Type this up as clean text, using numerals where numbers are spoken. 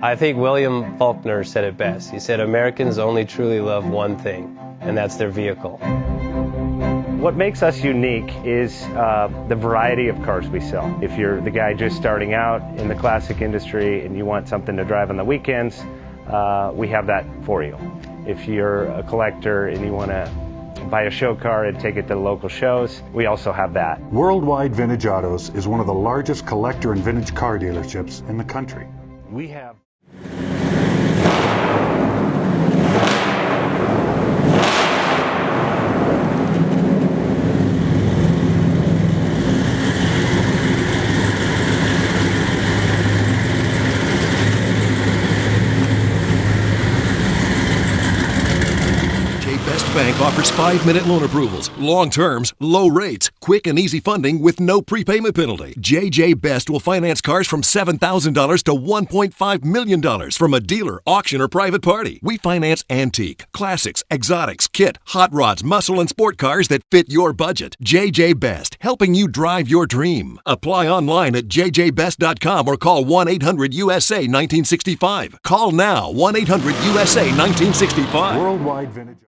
I think William Faulkner said it best. He said, Americans only truly love one thing, and that's their vehicle. What makes us unique is the variety of cars we sell. If you're the guy just starting out in the classic industry and you want something to drive on the weekends, we have that for you. If you're a collector and you want to buy a show car and take it to the local shows, we also have that. Worldwide Vintage Autos is one of the largest collector and vintage car dealerships in the country. We have Best Bank offers 5-minute loan approvals, long terms, low rates, quick and easy funding with no prepayment penalty. JJ Best will finance cars from $7,000 to $1.5 million from a dealer, auction, or private party. We finance antique, classics, exotics, kit, hot rods, muscle, and sport cars that fit your budget. JJ Best, helping you drive your dream. Apply online at jjbest.com or call 1-800-USA-1965. Call now, 1-800-USA-1965. Worldwide Vintage